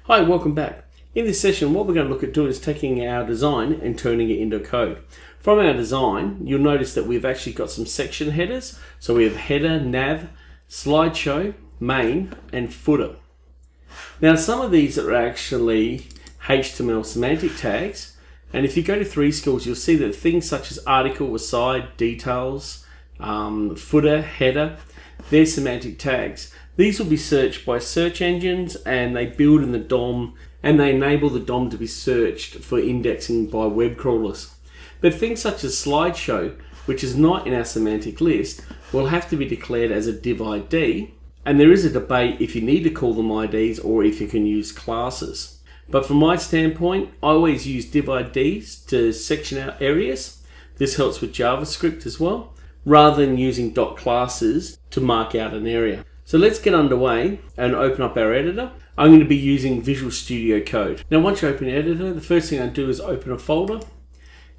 Hi, welcome back. In this session, what we're going to look at doing is taking our design and turning it into code. From our design, you'll notice that we've actually got some section headers. So we have header, nav, slideshow, main, and footer. Now, some of these are actually HTML semantic tags. And if you go to 3 Skills, you'll see that things such as article, aside, details, footer, header, they're semantic tags. These will be searched by search engines, and they build in the DOM, and they enable the DOM to be searched for indexing by web crawlers. But things such as slideshow, which is not in our semantic list, will have to be declared as a div ID, and there is a debate if you need to call them IDs or if you can use classes. But from my standpoint, I always use div IDs to section out areas. This helps with JavaScript as well, rather than using .classes to mark out an area. So let's get underway and open up our editor. I'm going to be using Visual Studio Code. Now, once you open the editor, the first thing I do is open a folder.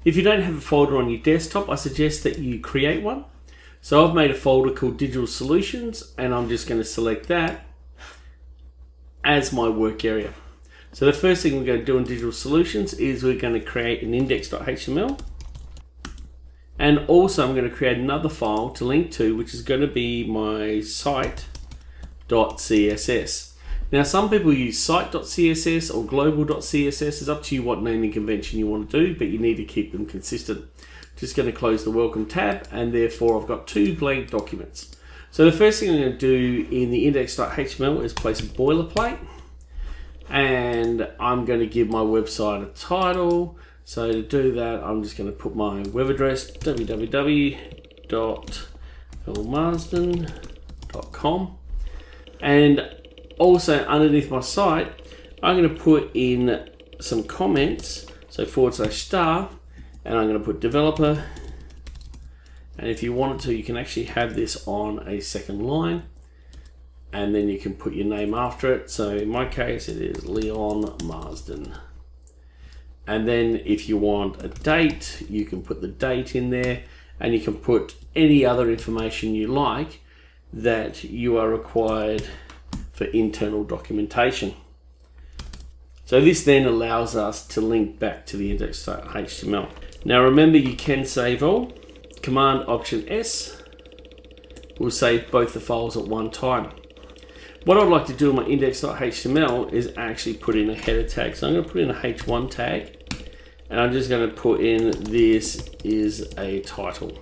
If you don't have a folder on your desktop, I suggest that you create one. So I've made a folder called Digital Solutions, and I'm just going to select that as my work area. So the first thing we're going to do in Digital Solutions is we're going to create an index.html. And also I'm going to create another file to link to, which is going to be my site.css. Now, some people use site.css or global.css. It's up to you what naming convention you want to do, but you need to keep them consistent. Just going to close the welcome tab, and therefore I've got 2 blank documents. So the first thing I'm going to do in the index.html is place a boilerplate, and I'm going to give my website a title. So to do that, I'm just going to put my web address, www.elmarsden.com. And also underneath my site, I'm going to put in some comments, so /star, and I'm going to put developer. And if you wanted to, you can actually have this on a second line, and then you can put your name after it. So in my case, it is Leon Marsden. And then if you want a date, you can put the date in there, and you can put any other information you like that you are required for internal documentation. So this then allows us to link back to the index.html. Now remember, you can save all. Command Option S will save both the files at one time. What I'd like to do in my index.html is actually put in a header tag. So I'm going to put in a h1 tag, and I'm just going to put in this is a title.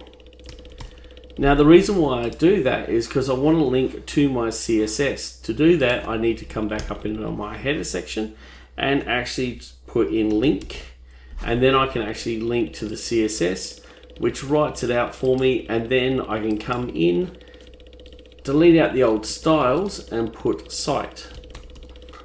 Now the reason why I do that is because I want to link to my CSS. To do that, I need to come back up into my header section and actually put in link, and then I can actually link to the CSS, which writes it out for me, and then I can come in, delete out the old styles, and put site.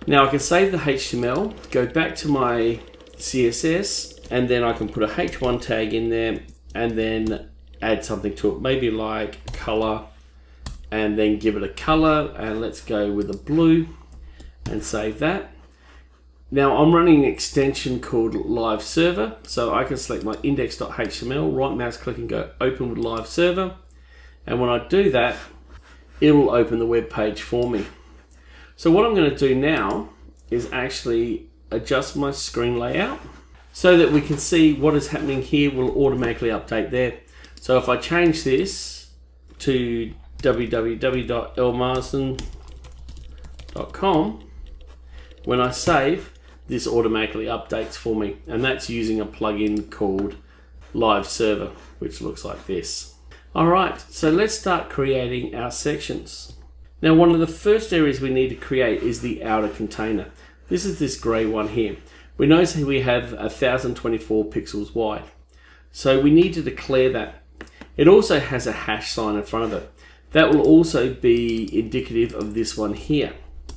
Now I can save the HTML, go back to my CSS, and then I can put a h1 tag in there and then add something to it, maybe like color, and then give it a color, and let's go with a blue and save that. Now I'm running an extension called Live Server, so I can select my index.html, right mouse click and go open with Live Server, and when I do that, it will open the web page for me. So what I'm going to do now is actually adjust my screen layout so that we can see what is happening here will automatically update there. So if I change this to www.elmarsden.com, when I save, this automatically updates for me, and that's using a plugin called Live Server, which looks like this. Alright, so let's start creating our sections. Now, one of the first areas we need to create is the outer container. This is this grey one here. We notice that we have 1024 pixels wide. So we need to declare that. It also has a hash sign in front of it. That will also be indicative of this one here.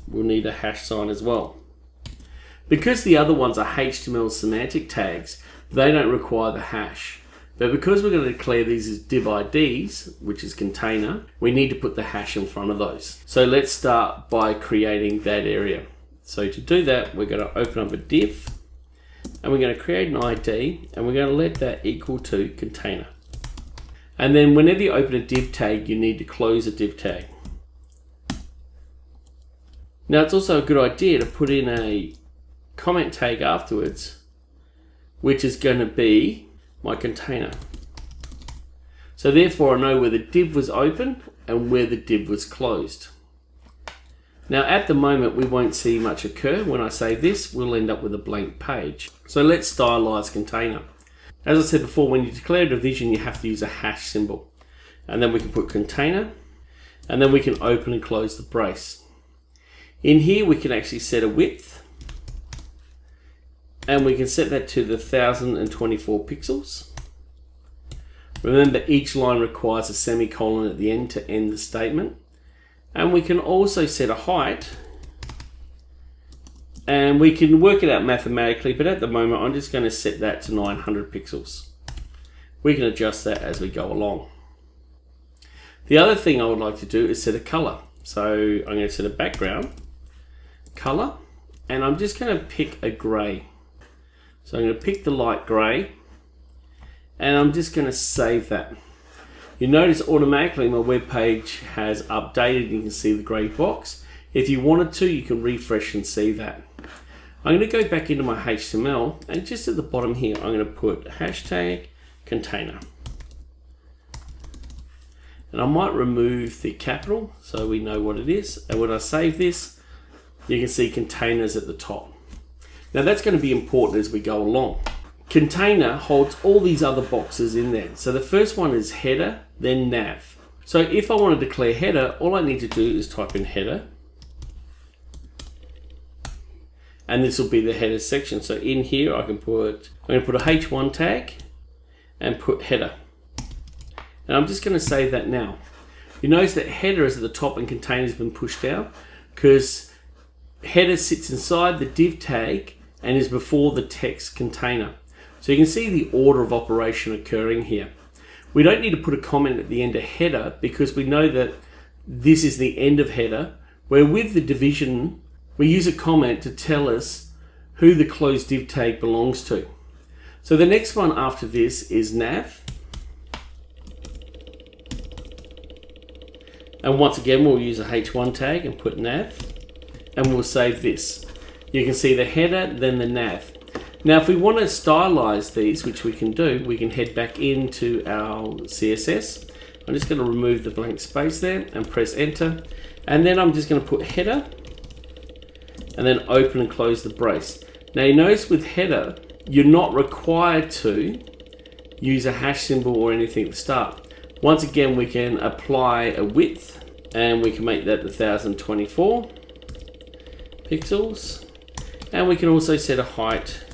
We'll need a hash sign as well. Because the other ones are HTML semantic tags, they don't require the hash. But because we're going to declare these as div IDs, which is container, we need to put the hash in front of those. So let's start by creating that area. So to do that, we're going to open up a div, and we're going to create an ID, and we're going to let that equal to container. And then whenever you open a div tag, you need to close a div tag. Now it's also a good idea to put in a comment tag afterwards, which is going to be my container. So therefore I know where the div was open and where the div was closed. Now at the moment we won't see much occur. When I save this, we'll end up with a blank page. So let's stylize container. As I said before, when you declare a division, you have to use a hash symbol. And then we can put container, and then we can open and close the brace. In here we can actually set a width, and we can set that to the 1024 pixels. Remember, each line requires a semicolon at the end to end the statement. And we can also set a height, and we can work it out mathematically, but at the moment I'm just going to set that to 900 pixels. We can adjust that as we go along. The other thing I would like to do is set a color. So I'm going to set a background color, and I'm just going to pick a gray. So I'm going to pick the light gray, and I'm just going to save that. You notice automatically my web page has updated. You can see the gray box. If you wanted to, you can refresh and see that. I'm going to go back into my HTML, and just at the bottom here I'm going to put hashtag container. And I might remove the capital so we know what it is. And when I save this, you can see containers at the top. Now that's going to be important as we go along. Container holds all these other boxes in there. So the first one is header, then nav. So if I want to declare header, all I need to do is type in header. And this will be the header section. So in here I'm going to put a h1 tag and put header. And I'm just going to save that now. You notice that header is at the top and container has been pushed down because header sits inside the div tag and is before the text container. So you can see the order of operation occurring here. We don't need to put a comment at the end of header because we know that this is the end of header, where with the division we use a comment to tell us who the closed div tag belongs to. So the next one after this is nav. And once again, we'll use a h1 tag and put nav, and we'll save this. You can see the header, then the nav. Now, if we want to stylize these, which we can do, we can head back into our CSS. I'm just going to remove the blank space there and press enter. And then I'm just going to put header and then open and close the brace. Now you notice with header, you're not required to use a hash symbol or anything at the start. Once again, we can apply a width and we can make that the 1024 pixels. And we can also set a height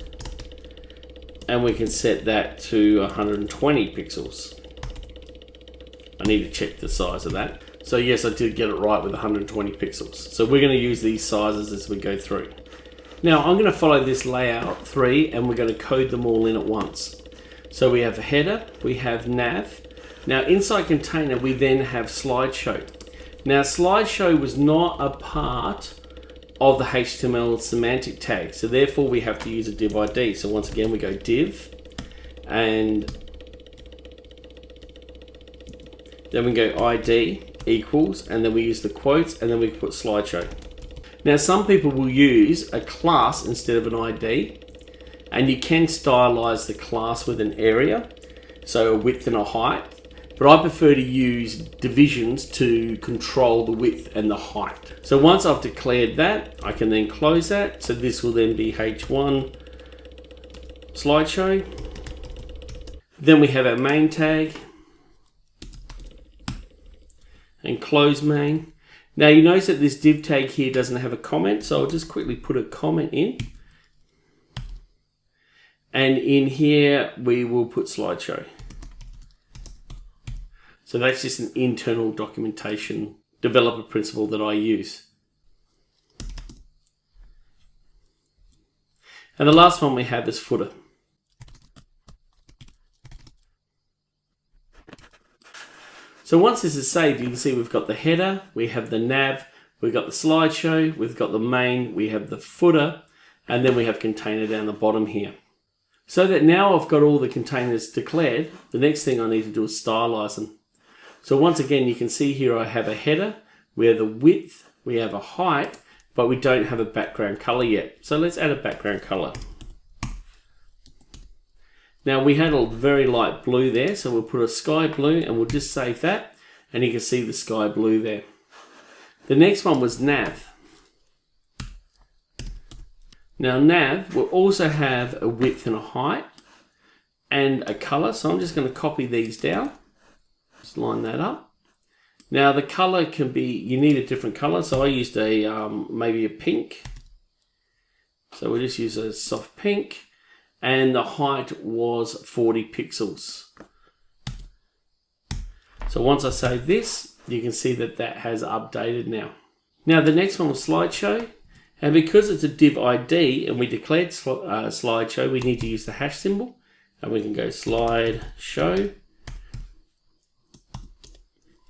and we can set that to 120 pixels. I need to check the size of that. So yes, I did get it right with 120 pixels. So we're going to use these sizes as we go through. Now I'm going to follow this layout 3 and we're going to code them all in at once. So we have a header, we have nav. Now inside container we then have slideshow. Now slideshow was not a part of the HTML semantic tag, so therefore we have to use a div ID. So once again we go div and then we go ID equals, and then we use the quotes, and then we put slideshow. Now some people will use a class instead of an ID, and you can stylize the class with an area, so a width and a height, but I prefer to use divisions to control the width and the height. So once I've declared that, I can then close that. So this will then be H1 slideshow. Then we have our main tag and close main. Now you notice that this div tag here doesn't have a comment, so I'll just quickly put a comment in. And in here we will put slideshow. So that's just an internal documentation developer principle that I use. And the last one we have is footer. So once this is saved, you can see we've got the header, we have the nav, we've got the slideshow, we've got the main, we have the footer, and then we have container down the bottom here. So that now I've got all the containers declared, the next thing I need to do is stylize them. So once again, you can see here I have a header, we have a width, we have a height, but we don't have a background color yet. So let's add a background color. Now we had a very light blue there, so we'll put a sky blue and we'll just save that, and you can see the sky blue there. The next one was nav. Now nav will also have a width and a height and a color, so I'm just going to copy these down. Just line that up. Now the color can be, you need a different color, so I used a maybe a pink. So we'll just use a soft pink, and the height was 40 pixels. So once I save this, you can see that that has updated now. Now the next one was Slideshow, and because it's a div ID and we declared Slideshow, we need to use the hash symbol, and we can go Slideshow,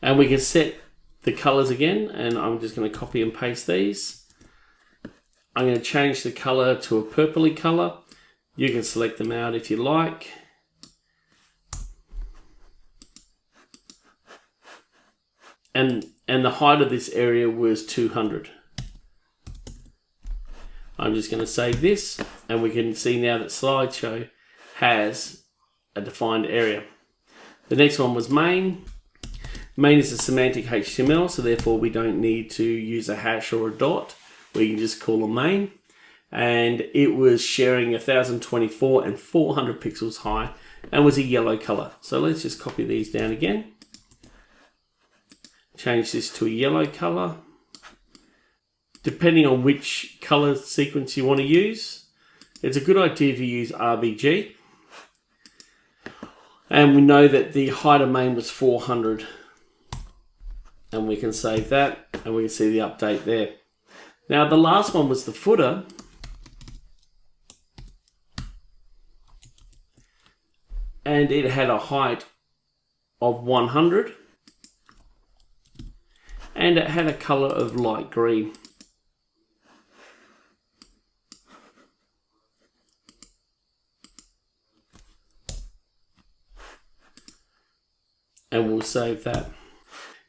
and we can set the colors again, and I'm just going to copy and paste these. I'm going to change the color to a purpley color. You can select them out if you like. And the height of this area was 200. I'm just going to save this, and we can see now that Slideshow has a defined area. The next one was main. Main is a semantic HTML, so therefore we don't need to use a hash or a dot. We can just call a main. And it was sharing 1024 and 400 pixels high and was a yellow color. So let's just copy these down again. Change this to a yellow color. Depending on which color sequence you want to use, it's a good idea to use RBG. And we know that the height of main was 400. And we can save that, and we can see the update there. Now the last one was the footer. And it had a height of 100. And it had a color of light green. And we'll save that.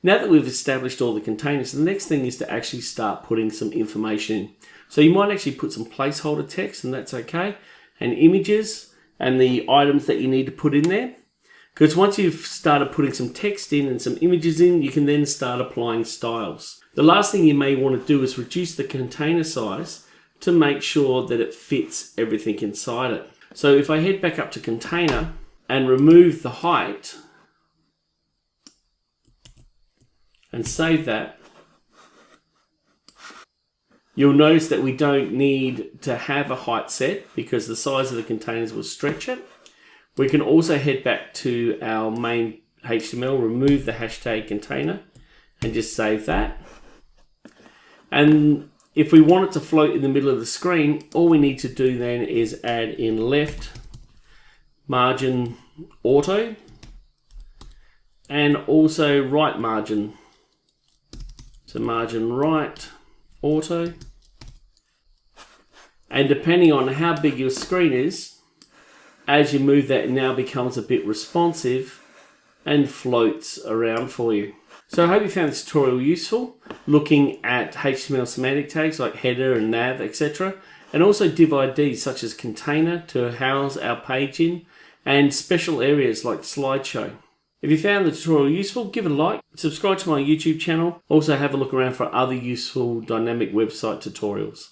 Now that we've established all the containers, the next thing is to actually start putting some information in. So you might actually put some placeholder text, and that's okay, and images, and the items that you need to put in there. Because once you've started putting some text in and some images in, you can then start applying styles. The last thing you may want to do is reduce the container size to make sure that it fits everything inside it. So if I head back up to container and remove the height and save that, you'll notice that we don't need to have a height set because the size of the containers will stretch it. We can also head back to our main HTML, remove the hashtag container, and just save that. And if we want it to float in the middle of the screen, all we need to do then is add in left margin auto and also right margin. So margin right auto. And depending on how big your screen is, as you move that, it now becomes a bit responsive and floats around for you. So I hope you found this tutorial useful, looking at HTML semantic tags like header and nav, etc. And also div IDs such as container to house our page in, and special areas like Slideshow. If you found the tutorial useful, give it a like, subscribe to my YouTube channel, also have a look around for other useful dynamic website tutorials.